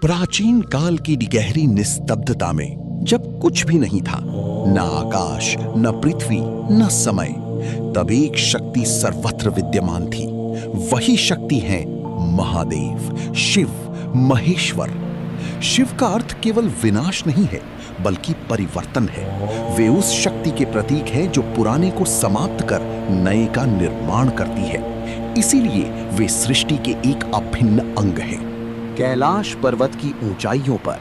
प्राचीन काल की गहरी निस्तब्धता में, जब कुछ भी नहीं था, न आकाश, न पृथ्वी, न समय, तब एक शक्ति सर्वत्र विद्यमान थी। वही शक्ति है महादेव, शिव, महेश्वर। शिव का अर्थ केवल विनाश नहीं है, बल्कि परिवर्तन है। वे उस शक्ति के प्रतीक हैं जो पुराने को समाप्त कर नए का निर्माण करती है। इसीलिए वे सृष्टि के एक अभिन्न अंग हैं। कैलाश पर्वत की ऊंचाइयों पर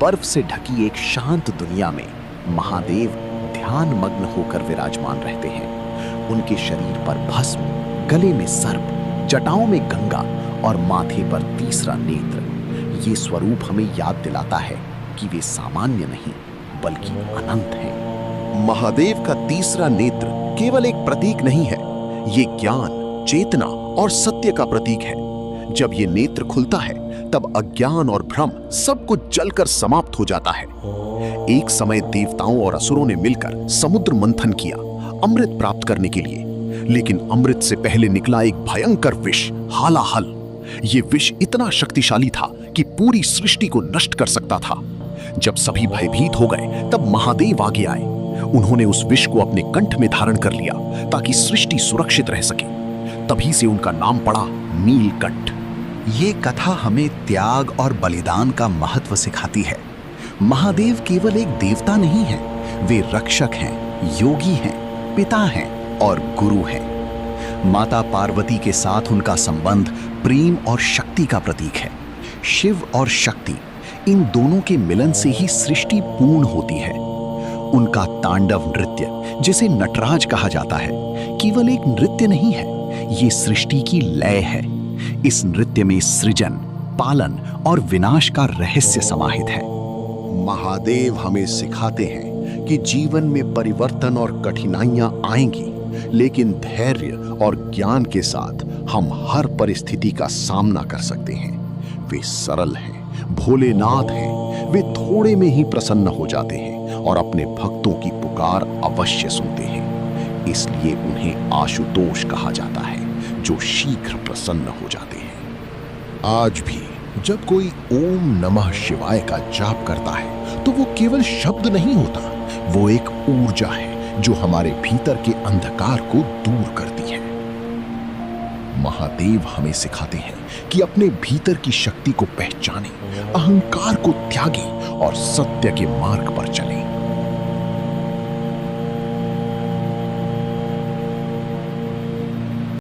बर्फ से ढकी एक शांत दुनिया में महादेव ध्यान मग्न होकर विराजमान रहते हैं। उनके शरीर पर भस्म, गले में सर्प, जटाओं में गंगा और माथे पर तीसरा नेत्र। ये स्वरूप हमें याद दिलाता है कि वे सामान्य नहीं बल्कि अनंत हैं। महादेव का तीसरा नेत्र केवल एक प्रतीक नहीं है, ये ज्ञान, चेतना और सत्य का प्रतीक है। जब ये नेत्र खुलता है तब अज्ञान और भ्रम सब कुछ जलकर समाप्त हो जाता है। एक समय देवताओं और असुरों ने मिलकर समुद्र मंथन किया अमृत प्राप्त करने के लिए, लेकिन अमृत से पहले निकला एक भयंकर विष, हालाहल। ये विष इतना शक्तिशाली था कि पूरी सृष्टि को नष्ट कर सकता था। जब सभी भयभीत हो गए तब महादेव आगे आए। उन्होंने उस विष को अपने कंठ में धारण कर लिया ताकि सृष्टि सुरक्षित रह सके। तभी से उनका नाम पड़ा नीलकंठ। ये कथा हमें त्याग और बलिदान का महत्व सिखाती है। महादेव केवल एक देवता नहीं है, वे रक्षक हैं, योगी हैं, पिता हैं और गुरु हैं। माता पार्वती के साथ उनका संबंध प्रेम और शक्ति का प्रतीक है। शिव और शक्ति, इन दोनों के मिलन से ही सृष्टि पूर्ण होती है। उनका तांडव नृत्य, जिसे नटराज कहा जाता है, केवल एक नृत्य नहीं है, ये सृष्टि की लय है। इस नृत्य में सृजन, पालन और विनाश का रहस्य समाहित है। महादेव हमें सिखाते हैं कि जीवन में परिवर्तन और कठिनाइयां आएंगी, लेकिन धैर्य और ज्ञान के साथ हम हर परिस्थिति का सामना कर सकते हैं। वे सरल हैं, भोलेनाथ हैं, वे थोड़े में ही प्रसन्न हो जाते हैं और अपने भक्तों की पुकार अवश्य सुनते हैं। इसलिए उन्हें आशुतोष कहा जाता है, जो शीघ्र प्रसन्न हो जाते हैं। आज भी जब कोई ओम नमः शिवाय का जाप करता है तो वो केवल शब्द नहीं होता, वो एक ऊर्जा है जो हमारे भीतर के अंधकार को दूर करती है। महादेव हमें सिखाते हैं कि अपने भीतर की शक्ति को पहचानें, अहंकार को त्यागें और सत्य के मार्ग पर चलें।